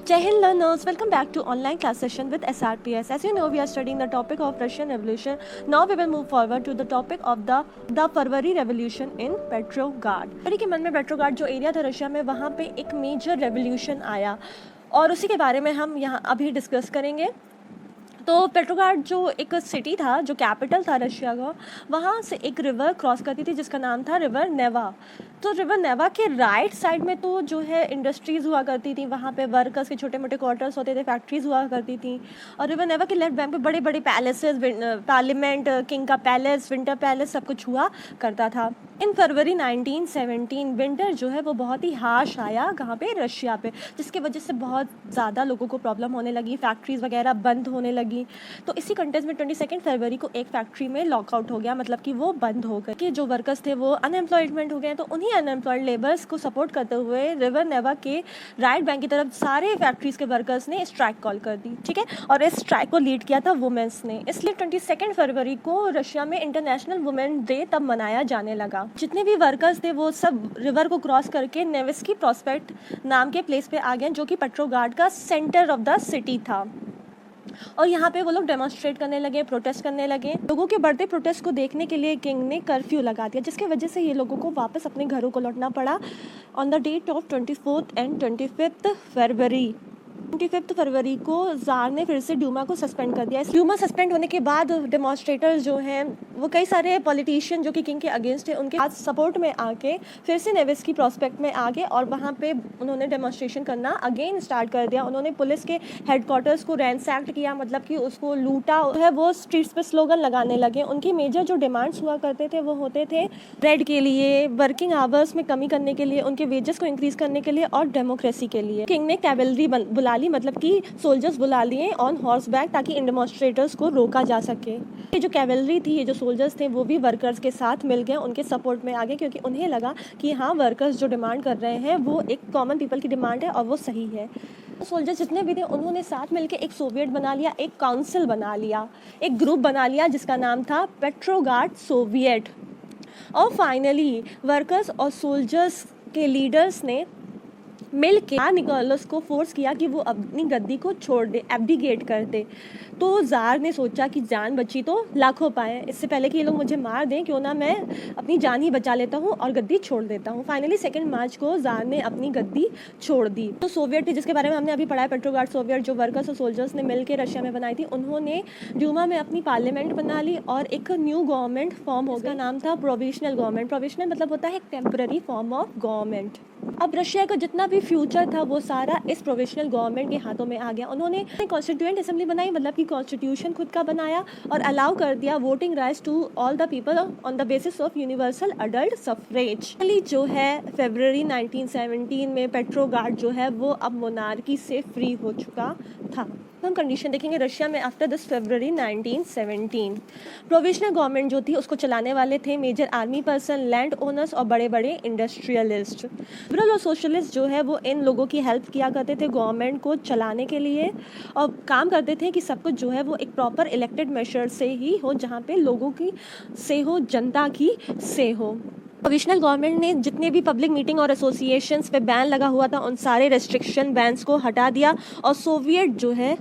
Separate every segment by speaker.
Speaker 1: Jai Hind learners, welcome back to online class session with SRPS. As you know, we are studying the topic of Russian Revolution. Now we will move forward to the topic of the February revolution in Petrograd. फरवरी के मन में Petrograd जो area था Russia में, वहाँ पे एक मेजर रेवोल्यूशन आया और उसी के बारे में हम यहाँ अभी डिस्कस करेंगे। तो पेट्रोग्राड जो एक सिटी था, जो कैपिटल था रशिया का, वहाँ से एक रिवर क्रॉस करती थी जिसका नाम था रिवर नेवा। तो रिवर नेवा के राइट साइड में तो जो है इंडस्ट्रीज़ हुआ करती थी, वहाँ पे वर्कर्स के छोटे मोटे क्वार्टर्स होते थे, फैक्ट्रीज़ हुआ करती थी। और रिवर नेवा के लेफ्ट बैंक पे बड़े बड़े पैलेसेस, पार्लियामेंट, किंग का पैलेस, विंटर पैलेस, सब कुछ हुआ करता था। इन फरवरी 1917 विंटर जो है वो बहुत ही हार्श आया कहाँ पे, रशिया पे, जिसकी वजह से बहुत ज़्यादा लोगों को प्रॉब्लम होने लगी, फैक्ट्रीज़ वगैरह बंद होने लगी। तो इसी कंटेक्स्ट में 22 फरवरी को एक फैक्ट्री में लॉकआउट हो गया, मतलब कि वो बंद हो गई कि जो वर्कर्स थे वो अनएम्प्लॉयमेंट हो गए। तो उन्हीं अनएम्प्लॉयड लेबर्स को सपोर्ट करते हुए रिवर नेवा के राइट बैंक की तरफ सारे फैक्ट्रीज़ के वर्कर्स ने स्ट्राइक कॉल कर दी, ठीक है। और इस स्ट्राइक को लीड किया था वुमेन्स ने, इसलिए 22 फरवरी को रशिया में इंटरनेशनल वुमेन डे तब मनाया जाने लगा। जितने भी वर्कर्स थे वो सब रिवर को क्रॉस करके नेवेस्की प्रॉस्पेक्ट नाम के प्लेस पे आ गए, जो कि पेट्रोग्राड का सेंटर ऑफ द सिटी था। और यहाँ पे वो लोग डेमोन्स्ट्रेट करने लगे, प्रोटेस्ट करने लगे। लोगों के बढ़ते प्रोटेस्ट को देखने के लिए किंग ने कर्फ्यू लगा दिया, जिसकी वजह से ये लोगों को वापस अपने घरों को लौटना पड़ा on the date of 24 and 25 February. 25 फरवरी को जार ने फिर से ड्यूमा को सस्पेंड कर दिया। ड्यूमा सस्पेंड होने के बाद डेमोन्स्ट्रेटर्स जो हैं वो कई सारे पॉलिटिशियन जो कि किंग के अगेंस्ट है, उनके साथ सपोर्ट में आके फिर से नेवेस्की प्रॉस्पेक्ट में आ गए और वहाँ पे उन्होंने डेमोन्स्ट्रेशन करना अगेन स्टार्ट कर दिया। उन्होंने पुलिस के हेडक्वार्टर्स को रैंसैक्ट किया, मतलब कि उसको लूटा है। वो स्ट्रीट्स पे स्लोगन लगाने लगे। उनकी मेजर जो डिमांड्स हुआ करते थे वो होते थे ब्रेड के लिए, वर्किंग आवर्स में कमी करने के लिए, उनके वेजेस को इंक्रीज करने के लिए और डेमोक्रेसी के लिए। किंग ने कैवेलरी बुला ली, मतलब कि सोल्जर्स बुला लिए ऑन हॉर्स बैक, ताकि इन डेमोन्स्ट्रेटर्स को रोका जा सके। ये जो कैवेलरी थी, ये जो सोल्जर्स थे, वो भी वर्कर्स के साथ मिल गए, उनके सपोर्ट में आ गए, क्योंकि उन्हें लगा कि हाँ, वर्कर्स जो डिमांड कर रहे हैं वो एक कॉमन पीपल की डिमांड है और वो सही है। सोल्जर्स जितने भी थे उन्होंने साथ मिलकर एक सोवियत बना लिया, एक काउंसिल बना लिया, एक ग्रुप बना लिया जिसका नाम था पेट्रोग्राड सोवियत। और फाइनली वर्कर्स और सोल्जर्स के लीडर्स ने मिल के निकोलस को फोर्स किया कि वो अपनी गद्दी को छोड़ दे, एब्डिकेट कर दे। तो जार ने सोचा कि जान बची तो लाखों पाए, इससे पहले कि ये लोग मुझे मार दें, क्यों ना मैं अपनी जान ही बचा लेता हूँ और गद्दी छोड़ देता हूँ। फाइनली 2 मार्च को जार ने अपनी गद्दी छोड़ दी। तो सोवियत, जिसके बारे में हमने अभी पढ़ा है, पेट्रोग्राड सोवियत, जो वर्कर्स और सोल्जर्स ने मिल के रशिया में बनाई थी, उन्होंने ड्यूमा में अपनी पार्लियामेंट बना ली और एक न्यू गवर्नमेंट फॉर्म हो गया। नाम था प्रोविजनल गवर्नमेंट। प्रोविजनल मतलब होता है एक टेम्पररी फॉर्म ऑफ गवर्नमेंट। अब रशिया का जितना भी फ्यूचर था वो सारा इस प्रोविजनल गवर्नमेंट के हाथों में आ गया। उन्होंने कॉन्स्टिट्यूएंट असेंबली बनाई, मतलब कि कॉन्स्टिट्यूशन खुद का बनाया और अलाउ कर दिया voting rights to all the people on the basis of universal adult suffrage. जो है फरवरी 1917 में पेट्रोग्राड जो है वो अब मोनार्की से फ्री हो चुका था। हम कंडीशन देखेंगे रशिया में after this February 1917। Provisional government जो थी उसको चलाने वाले थे major army person, land owners और बड़े बड़े इंडस्ट्रियलिस्ट। लिबरल और सोशलिस्ट जो है वो इन लोगों की हेल्प किया करते थे गवर्नमेंट को चलाने के लिए, और काम करते थे कि सब कुछ जो है वो एक प्रॉपर इलेक्टेड मेजर से ही हो, जहाँ पे लोगों की से हो, जनता की से हो। प्रोविजनल गवर्नमेंट ने जितने भी पब्लिक मीटिंग और एसोसिएशंस पे बैन लगा हुआ था उन सारे रेस्ट्रिक्शन बैन्स को हटा दिया और सोवियत जो है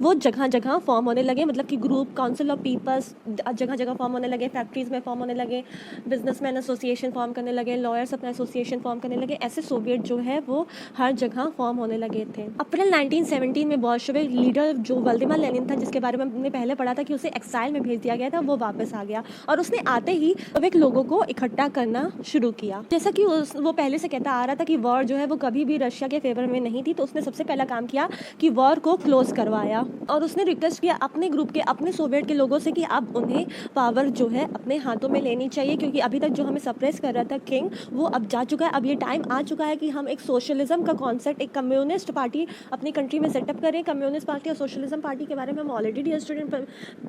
Speaker 1: वो जगह जगह फॉर्म होने लगे, मतलब कि ग्रुप, काउंसिल ऑफ पीपल्स जगह जगह फॉर्म होने लगे, फैक्ट्रीज में फॉर्म होने लगे, बिजनेसमैन एसोसिएशन फॉर्म करने लगे, लॉयर्स अपना एसोसिएशन फॉर्म करने लगे। ऐसे सोवियत जो है वो हर जगह फॉर्म होने लगे थे। अप्रैल 1917 में बोल्शेविक लीडर जो व्लादिमीर लेनिन था, जिसके बारे में हमने पहले पढ़ा था कि उसे एक्साइल में भेज दिया गया था, वो वापस आ गया और उसने आते ही सोवियत लोगों को इकट्ठा करना शुरू किया। जैसा कि वो पहले से कहता आ रहा था कि वॉर जो है वो कभी भी रशिया के फेवर में नहीं थी, तो उसने सबसे पहला काम किया कि वॉर को क्लोज करवाया और उसने रिक्वेस्ट किया अपने ग्रुप के, अपने सोवियत के लोगों से कि अब उन्हें पावर जो है अपने हाथों में लेनी चाहिए, क्योंकि अभी तक जो हमें सप्रेस कर रहा था किंग, वो अब जा चुका है। अब ये टाइम आ चुका है कि हम एक सोशलिज्म का कॉन्सेप्ट, एक कम्युनिस्ट पार्टी अपनी कंट्री में सेटअप करें। कम्युनिस्ट पार्टी और सोशलिज्म पार्टी के बारे में हम ऑलरेडी डियर स्टूडेंट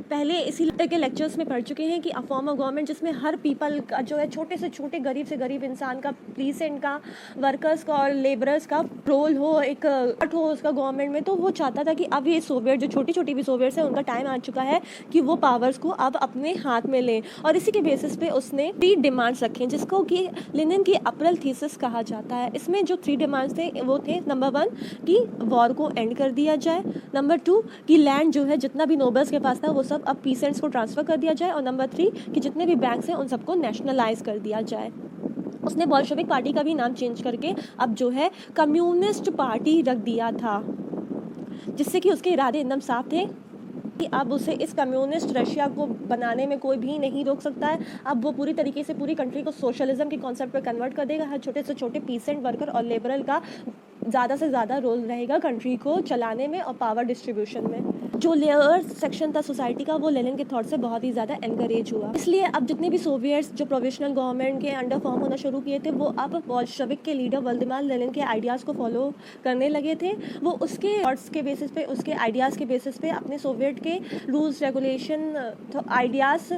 Speaker 1: पहले इसी के लेक्चर्स में पढ़ चुके हैं कि अ फॉर्म ऑफ गवर्नमेंट जिसमें हर पीपल का जो है, छोटे से छोटे, गरीब से गरीब इंसान का, प्लीसेंट का, वर्कर्स का और लेबरर्स का रोल हो, एक पार्ट हो उसका गवर्नमेंट में। तो वो चाहता था कि अब ये भी सोवियत, जो छोटी छोटी भी सोवियट्स हैं, उनका टाइम आ चुका है कि वो पावर्स को अब अपने हाथ में लें। और इसी के बेसिस पे उसने 3 डिमांड्स रखे जिसको कि लेनिन की अप्रैल थीसिस कहा जाता है। इसमें जो 3 डिमांड्स थे वो थे, नंबर 1 कि वॉर को एंड कर दिया जाए, नंबर 2 कि लैंड जो है जितना भी नोबल्स के पास था वो सब अब पीसेंट्स को ट्रांसफ़र कर दिया जाए, और नंबर 3 कि जितने भी बैंक्स हैं उन सबको नेशनलाइज कर दिया जाए। उसने बोल्शेविक पार्टी का भी नाम चेंज करके अब जो है कम्युनिस्ट पार्टी रख दिया था, जिससे कि उसके इरादे एकदम साफ थे कि अब उसे इस कम्युनिस्ट रशिया को बनाने में कोई भी नहीं रोक सकता है। अब वो पूरी तरीके से पूरी कंट्री को सोशलिज्म के कॉन्सेप्ट पर कन्वर्ट कर देगा। हर छोटे से छोटे पीसेंट, वर्कर और लेबरल का ज़्यादा से ज़्यादा रोल रहेगा कंट्री को चलाने में और पावर डिस्ट्रीब्यूशन में। जो लेयर सेक्शन था सोसाइटी का, वो लेनिन के थॉट से बहुत ही ज़्यादा एनकरेज हुआ। इसलिए अब जितने भी सोवियट्स जो प्रोविजनल गवर्नमेंट के अंडर फॉर्म होना शुरू किए थे, वो अब बोल्शेविक के लीडर व्लादिमीर लेनिन के आइडियाज़ को फॉलो करने लगे थे। वो उसके थॉट्स के बेसिस पे, उसके आइडियाज़ के बेसिस पे अपने सोवियट के रूल्स, रेगुलेशन, आइडियाज़,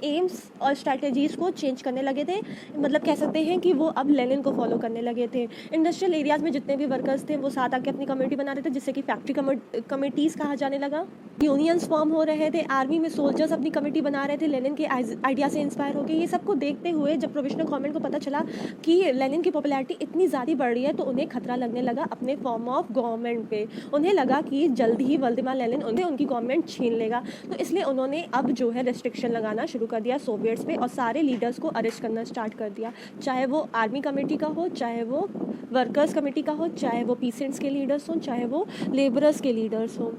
Speaker 1: एम्स और स्ट्रैटेजीज़ को चेंज करने लगे थे। मतलब कह सकते हैं कि वो अब लेनिन को फॉलो करने लगे थे। इंडस्ट्रियल एरियाज़ में जितने भी वर्कर्स थे वो साथ आके अपनी कम्युनिटी बना रहे थे, जिससे कि फैक्ट्री कमिटीज़ कहा जाने लगा। यूनियंस फॉर्म हो रहे थे, आर्मी में सोल्जर्स अपनी कमेटी बना रहे थे लेनिन के आइडिया से इंस्पायर होकर। ये सबको देखते हुए जब प्रोविजनल गवर्नमेंट को पता चला कि लेनिन की पॉपुलैरिटी इतनी ज़्यादा बढ़ रही है, तो उन्हें खतरा लगने लगा अपने फॉर्म ऑफ गवर्नमेंट पे। उन्हें लगा कि जल्द ही व्लादिमीर लेनिन उन्हें उनकी गवर्नमेंट छीन लेगा, तो इसलिए उन्होंने अब जो है रेस्ट्रिक्शन लगाना शुरू कर दिया सोवियट्स पे और सारे लीडर्स को अरेस्ट करना स्टार्ट कर दिया, चाहे वो आर्मी कमेटी का हो, चाहे वो वर्कर्स कमेटी का हो, चाहे वो पीसेंट्स के लीडर्स हों, चाहे वो लेबरर्स के लीडर्स हों।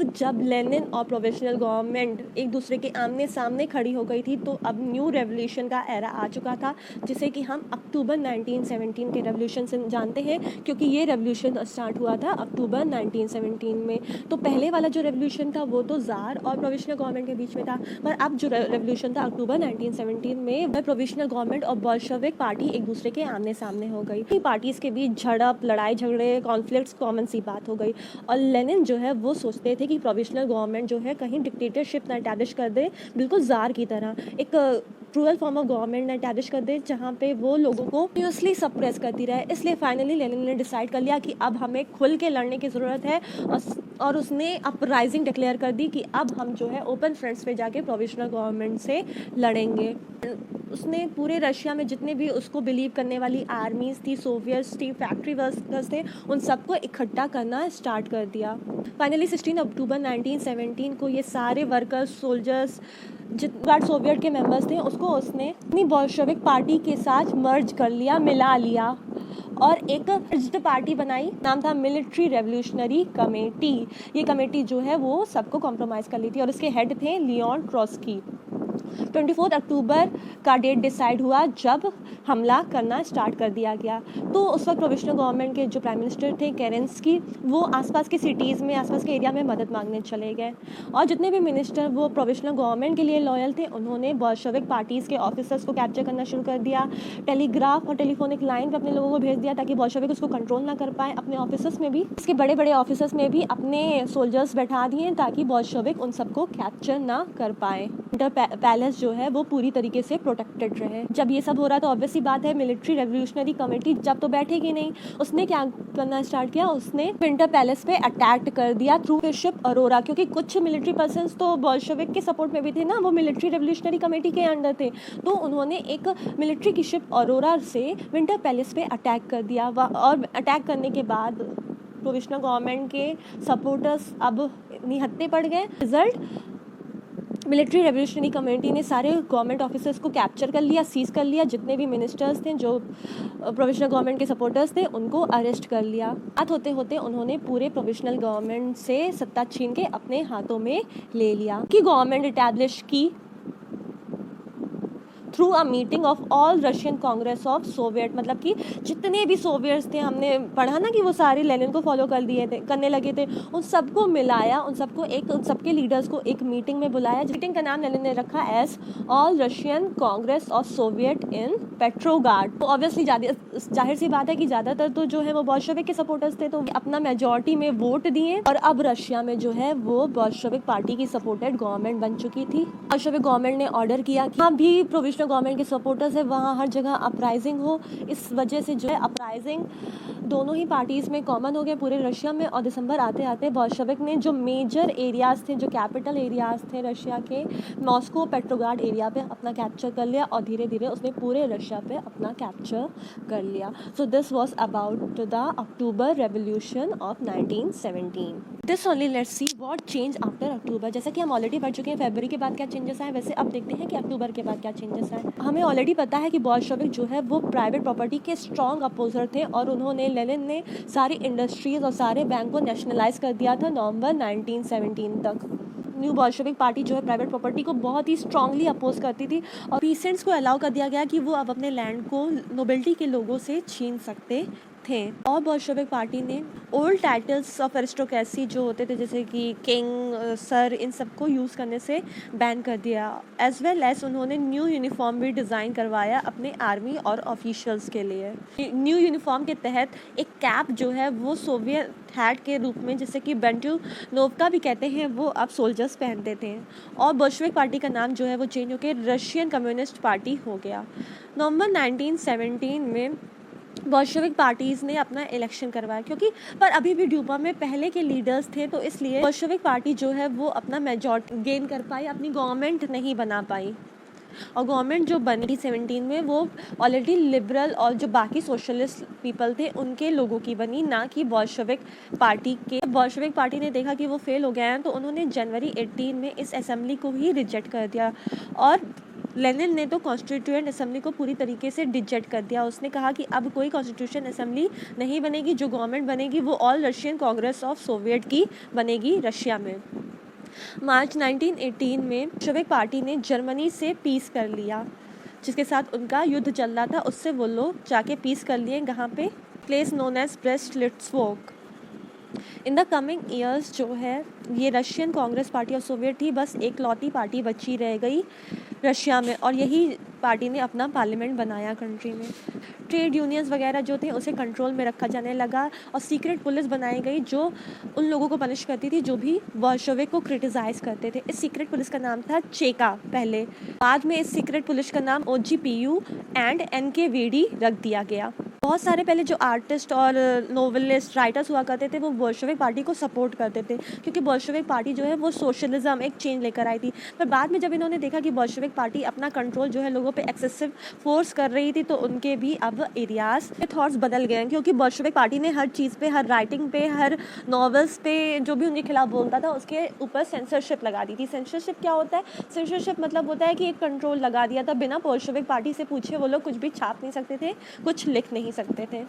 Speaker 1: जब लेनिन और प्रोविजनल गवर्नमेंट एक दूसरे के आमने सामने खड़ी हो गई थी, तो अब न्यू रेवोल्यूशन का एरा आ चुका था, जिसे कि हम अक्टूबर 1917 के रेवोल्यूशन से जानते हैं, क्योंकि ये रेवोल्यूशन स्टार्ट हुआ था अक्टूबर 1917 में। तो पहले वाला जो रेवोल्यूशन था वो तो ज़ार और प्रोविजनल गवर्नमेंट के बीच में था, पर अब जो रेवोल्यूशन था अक्टूबर 1917 में, वह प्रोविजनल गवर्नमेंट और बोल्शेविक पार्टी एक दूसरे के आमने सामने हो गई। पार्टीज़ के बीच झड़प, लड़ाई झगड़े, कॉन्फ्लिक्ट्स कॉमन सी बात हो गई। और लेनिन जो है वो सोचते थे कि प्रोविजनल गवर्नमेंट जो है कहीं डिक्टेटरशिप ना एस्टैब्लिश कर दे, बिल्कुल ज़ार की तरह एक क्रूअल फॉर्म ऑफ गवर्नमेंट ना एस्टैब्लिश कर दे, जहाँ पे वो लोगों को कंटिन्यूअसली सप्रेस करती रहे। इसलिए फाइनली लेनिन ने डिसाइड कर लिया कि अब हमें खुल के लड़ने की ज़रूरत है, और उसने अपराइजिंग डिक्लेयर कर दी कि अब हम जो है ओपन फ्रंट्स पे जाके प्रोविजनल गवर्नमेंट से लड़ेंगे। उसने पूरे रशिया में जितने भी उसको बिलीव करने वाली आर्मीज़ थी, सोवियट्स थी, फैक्ट्री वर्कर्स थे, उन सबको इकट्ठा करना स्टार्ट कर दिया। फाइनली 16 अक्टूबर 1917 को ये सारे वर्कर्स, सोल्जर्स, जितने सोवियट के मेंबर्स थे, उसको उसने अपनी बोल्शेविक पार्टी के साथ मर्ज कर लिया, मिला लिया और एक पार्टी बनाई। नाम था मिलिट्री रेवोल्यूशनरी कमेटी। ये कमेटी जो है वो सबको कॉम्प्रोमाइज़ कर ली थी और इसके हेड थे लियोन ट्रोट्स्की। 24 अक्टूबर का डेट डिसाइड हुआ जब हमला करना स्टार्ट कर दिया गया। तो उस वक्त प्रोविजनल गवर्नमेंट के जो प्राइम मिनिस्टर थे केरेंस्की, वो आसपास के सिटीज़ में, आसपास के एरिया में मदद मांगने चले गए। और जितने भी मिनिस्टर वो प्रोविजनल गवर्नमेंट के लिए लॉयल थे, उन्होंने बोल्शेविक पार्टीज़ के ऑफिसर्स को कैप्चर करना शुरू कर दिया। टेलीग्राफ और टेलीफोनिक लाइन पर अपने लोगों को भेज दिया ताकि बोल्शेविक उसको कंट्रोल ना कर पाए। अपने ऑफिसर्स में भी, इसके बड़े बड़े ऑफिसर्स में भी अपने सोल्जर्स बैठा दिए ताकि बोल्शेविक उन सबको कैप्चर ना कर पाए। पैलेस जो है वो पूरी तरीके से प्रोटेक्टेड रहे। जब ये सब हो रहा तो ऑब्वियसली बात है मिलिट्री रेवोल्यूशनरी कमेटी जब तो बैठेगी नहीं। उसने क्या करना स्टार्ट किया, उसने विंटर पैलेस पे अटैक कर दिया थ्रू शिप अरोरा, क्योंकि कुछ मिलिट्री पर्सन्स तो बोल्शेविक के सपोर्ट में भी थे ना, वो मिलिट्री रेवोल्यूशनरी कमेटी के अंडर थे। तो उन्होंने एक मिलिट्री की शिप अरोरा से विंटर पैलेस पे अटैक कर दिया। और अटैक करने के बाद प्रोविजनल गवर्नमेंट के सपोर्टर्स अब निहत्थे पड़ गए। रिजल्ट, मिलिट्री रेवोल्यूशनरी कमेटी ने सारे गवर्नमेंट ऑफिसर्स को कैप्चर कर लिया, सीज कर लिया। जितने भी मिनिस्टर्स थे जो प्रोविजनल गवर्नमेंट के सपोर्टर्स थे, उनको अरेस्ट कर लिया। बात होते होते उन्होंने पूरे प्रोविजनल गवर्नमेंट से सत्ता छीन के अपने हाथों में ले लिया कि गवर्नमेंट इस्टेब्लिश की through a meeting of all Russian congress of Soviet. मतलब कि जितने भी सोवियट्स थे, हमने पढ़ा ना कि वो सारे लेनिन को फॉलो करने लगे थे, उन सबको मिलाया, उन सबके लीडर्स को एक मीटिंग में बुलाया। मीटिंग का नाम लेनिन ने रखा as all Russian congress of soviet in Petrograd. तो ऑब्वियसली जाहिर सी बात है कि ज़्यादातर तो जो है वो बोल्शेविक के सपोर्टर्स थे, तो अपना मेजॉरिटी में वोट दिए और अब रशिया में जो है वो बोल्शेविक पार्टी की सपोर्टेड गवर्नमेंट बन चुकी थी। बोल्शेविक गवर्नमेंट ने ऑर्डर किया कि अभी प्रोविजनल गवर्नमेंट के सपोर्टर्स है वहाँ हर जगह अपराइजिंग हो। इस वजह से जो है अपराइजिंग दोनों ही पार्टीज़ में कॉमन हो गया पूरे रशिया में। और दिसंबर आते आते बोल्शेविक ने जो मेजर एरियाज़ थे, जो कैपिटल एरियाज़ थे रशिया के, मॉस्को, पेट्रोग्राड एरिया पे अपना कैप्चर कर लिया और धीरे धीरे उसने पूरे रशिया पे अपना कैप्चर कर लिया। So this was about the October revolution of 1917। This only let's see what change after October. जैसा कि हम ऑलरेडी पढ़ चुके हैं फरवरी के बाद क्या चेंजेस आए, वैसे अब देखते हैं कि अक्टूबर के बाद क्या चेंजेस आए। हमें ऑलरेडी पता है कि बोल्शेविक जो है वो प्राइवेट प्रॉपर्टी के स्ट्रॉन्ग अपोजर थे और उन्होंने, लेनिन ने सारी इंडस्ट्रीज और सारे बैंक को नेशनलाइज कर दिया था नवंबर 1917 तक। न्यू बोल्शेविक पार्टी जो है प्राइवेट प्रॉपर्टी को बहुत ही स्ट्रांगली अपोज करती थी और पीसेंट्स को अलाउ कर दिया गया कि वो अब अपने लैंड को नोबिलिटी के लोगों से छीन सकते थे। और बोल्शेविक पार्टी ने ओल्ड टाइटल्स ऑफ एरिस्टोक्रेसी जो होते थे जैसे कि किंग, सर, इन सबको यूज़ करने से बैन कर दिया। एज वेल एज उन्होंने न्यू यूनिफॉर्म भी डिज़ाइन करवाया अपने आर्मी और ऑफिशियल्स के लिए। न्यू यूनिफॉर्म के तहत एक कैप जो है वो सोवियत हैट के रूप में, जिसे कि बेंटुनोव्का भी कहते हैं, वो अब सोल्जर्स पहनते थे। और बोल्शेविक पार्टी का नाम जो है वो चेंज होकर रशियन कम्युनिस्ट पार्टी हो गया। नवंबर 1917 में बोल्शेविक पार्टीज़ ने अपना इलेक्शन करवाया, क्योंकि पर अभी भी ड्यूमा में पहले के लीडर्स थे, तो इसलिए बोल्शेविक पार्टी जो है वो अपना मेजॉरिटी गेन कर पाई, अपनी गवर्नमेंट नहीं बना पाई। और गवर्नमेंट जो बनी 17 में वो ऑलरेडी लिबरल और जो बाकी सोशलिस्ट पीपल थे उनके लोगों की बनी, ना कि बोल्शेविक पार्टी के। बोल्शेविक पार्टी ने देखा कि वो फेल हो गया है तो उन्होंने जनवरी 18 में इस असेंबली को ही रिजेक्ट कर दिया। और लेनिन ने तो कॉन्स्टिट्यूएंट असेंबली को पूरी तरीके से रिजेक्ट कर दिया। उसने कहा कि अब कोई कॉन्स्टिट्यूशन असेंबली नहीं बनेगी, जो गवर्नमेंट बनेगी वो all Russian congress of Soviet की बनेगी रशिया में। मार्च 1918 में बोल्शेविक पार्टी ने जर्मनी से पीस कर लिया, जिसके साथ उनका युद्ध चल रहा था, उससे वो लोग जाके पीस कर लिए। कहाँ पे? Place known as Brest Litovsk. In the coming years जो है ये Russian Congress party of Soviet ही बस एक लौती पार्टी बची रह गई रशिया में, और यही पार्टी ने अपना पार्लियामेंट बनाया कंट्री में। ट्रेड यूनियंस वगैरह जो थे उसे कंट्रोल में रखा जाने लगा और सीक्रेट पुलिस बनाई गई जो उन लोगों को पनिश करती थी जो भी बोल्शेविक को क्रिटिसाइज़ करते थे। इस सीक्रेट पुलिस का नाम था चेका पहले, बाद में इस सीक्रेट पुलिस का नाम OGPU एंड NKVD रख दिया गया। बहुत सारे पहले जो आर्टिस्ट और नोवेलिस्ट, राइटर्स हुआ करते थे वो बोल्शेविक पार्टी को सपोर्ट करते थे, क्योंकि बोल्शेविक पार्टी जो है वो सोशलिज्म, एक चेंज लेकर आई थी। पर बाद में जब इन्होंने देखा कि बोल्शेविक पार्टी अपना कंट्रोल जो है लोगों पे एक्सेसिव फोर्स कर रही थी, तो उनके भी अब एरियाज के थॉट्स बदल गए हैं, क्योंकि बोल्शेविक पार्टी ने हर चीज़ पे, हर राइटिंग पे, हर नॉवेल्स पे जो भी उनके खिलाफ बोलता था उसके ऊपर सेंसरशिप लगा दी थी। सेंसरशिप क्या होता है? सेंसरशिप मतलब होता है कि एक कंट्रोल लगा दिया था, बिना बोल्शेविक पार्टी से पूछे वो लोग कुछ भी छाप नहीं सकते थे, कुछ लिख नहीं सकते थे।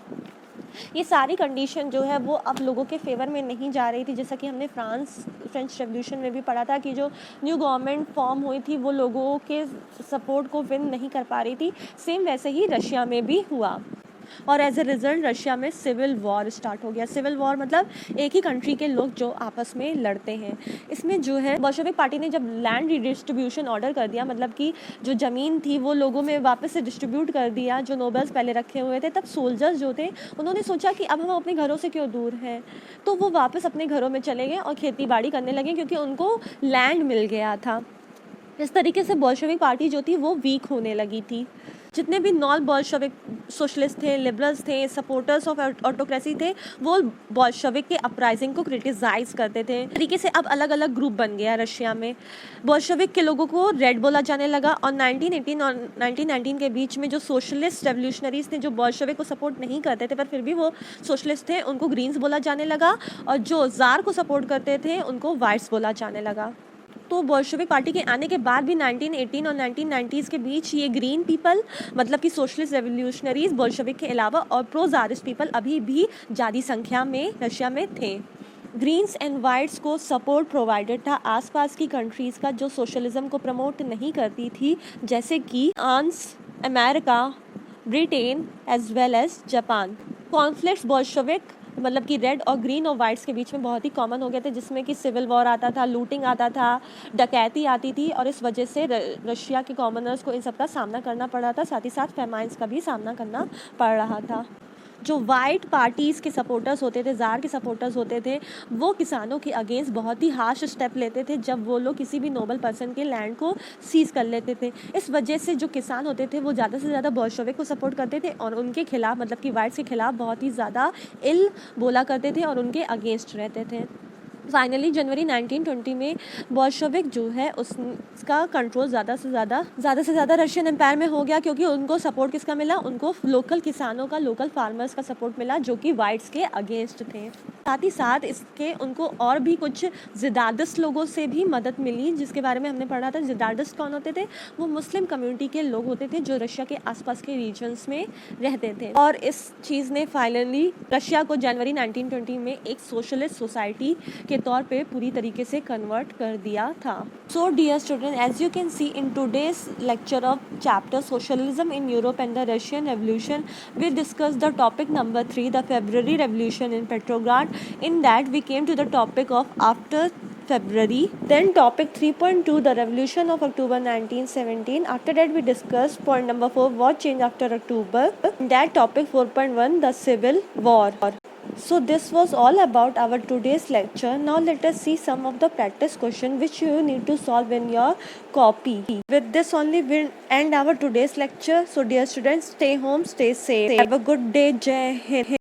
Speaker 1: ये सारी कंडीशन जो है वो अब लोगों के फेवर में नहीं जा रही थी, जैसा कि हमने फ्रेंच रेवोल्यूशन में भी पढ़ा था कि जो न्यू गवर्नमेंट फॉर्म हुई थी वो लोगों के सपोर्ट को विन नहीं कर पा रही थी। सेम वैसे ही रशिया में भी हुआ और एज ए रिजल्ट रशिया में सिविल वॉर स्टार्ट हो गया। सिविल वॉर मतलब एक ही कंट्री के लोग जो आपस में लड़ते हैं। इसमें जो है बोल्शेविक पार्टी ने जब लैंड रिडिस्ट्रीब्यूशन ऑर्डर कर दिया, मतलब कि जो ज़मीन थी वो लोगों में वापस से डिस्ट्रीब्यूट कर दिया जो नोबल्स पहले रखे हुए थे, तब सोल्जर्स जो थे उन्होंने सोचा कि अब हम अपने घरों से क्यों दूर हैं, तो वो वापस अपने घरों में चले गए और खेती बाड़ी करने लगे, क्योंकि उनको लैंड मिल गया था। इस तरीके से बोल्शेविक पार्टी जो थी वो वीक होने लगी थी। जितने भी नॉन बोल्शेविक सोशलिस्ट थे, लिबरल्स थे, सपोर्टर्स ऑफ ऑटोक्रेसी थे, वो बोल्शेविक के अपराइजिंग को क्रिटिसाइज़ करते थे। तरीके से अब अलग अलग ग्रुप बन गया रशिया में। बोल्शेविक के लोगों को रेड बोला जाने लगा और 1918 और 1919 के बीच में जो सोशलिस्ट रेवोल्यूशनरीज थे जो बोल्शेविक को सपोर्ट नहीं करते थे पर फिर भी वो सोशलिस्ट थे, उनको ग्रीन्स बोला जाने लगा, और जो ज़ार को सपोर्ट करते थे उनको वाइट्स बोला जाने लगा। तो बोल्शेविक पार्टी के आने के बाद भी 1918 और 1990s के बीच ये ग्रीन पीपल, मतलब कि सोशलिस्ट रेवोल्यूशनरीज बोल्शेविक के अलावा और प्रो ज़ारिस्ट पीपल अभी भी ज़्यादा संख्या में रशिया में थे। ग्रीन्स एंड वाइट्स को सपोर्ट प्रोवाइडेड था आसपास की कंट्रीज़ का जो सोशलिज्म को प्रमोट नहीं करती थी, जैसे कि France, America, Britain as well as Japan. Conflicts Bolshevik मतलब कि रेड और ग्रीन और वाइट्स के बीच में बहुत ही कॉमन हो गए थे, जिसमें कि सिविल वॉर आता था, लूटिंग आता था, डकैती आती थी, और इस वजह से रशिया के कॉमनर्स को इन सब का सामना करना पड़ रहा था, साथ ही साथ फेमाइन्स का भी सामना करना पड़ रहा था। जो वाइट पार्टीज़ के सपोर्टर्स होते थे, ज़ार के सपोर्टर्स होते थे, वो किसानों के अगेंस्ट बहुत ही हार्श स्टेप लेते थे जब वो लोग किसी भी नोबल पर्सन के लैंड को सीज़ कर लेते थे। इस वजह से जो किसान होते थे वो ज़्यादा से ज़्यादा बोल्शेविक को सपोर्ट करते थे और उनके खिलाफ, मतलब कि वाइट्स के खिलाफ बहुत ही ज़्यादा इल बोला करते थे और उनके अगेंस्ट रहते थे। फाइनली जनवरी 1920 में बोल्शेविक जो है उसका कंट्रोल ज़्यादा से ज़्यादा रशियन एम्पायर में हो गया, क्योंकि उनको सपोर्ट किसका मिला, उनको लोकल किसानों का, लोकल फार्मर्स का सपोर्ट मिला जो कि वाइट्स के अगेंस्ट थे। साथ ही साथ इसके उनको और भी कुछ ज़िदादिस्ट लोगों से भी मदद मिली, जिसके बारे में हमने पढ़ा था। ज़िदादिस्ट कौन होते थे? वो मुस्लिम कम्युनिटी के लोग होते थे जो रशिया के आसपास के रीजन्स में रहते थे। और इस चीज़ ने फाइनली रशिया को जनवरी 1920 में एक सोशलिस्ट सोसाइटी के तौर पे पूरी तरीके से कन्वर्ट कर दिया था। So dear student, as you can see in today's lecture of chapter socialism in Europe and the Russian revolution, we discuss the topic number 3, the February revolution in Petrograd. In that we came to the topic of after February. Then topic 3.2, the revolution of October 1917. After that we discussed point number 4, what changed after October. That topic 4.1, the civil war. So this was all about our today's lecture. Now let us see some of the practice question which you need to solve in your copy. With this only we'll end our today's lecture. So dear students, stay home, stay safe. Have a good day. Jai Hind.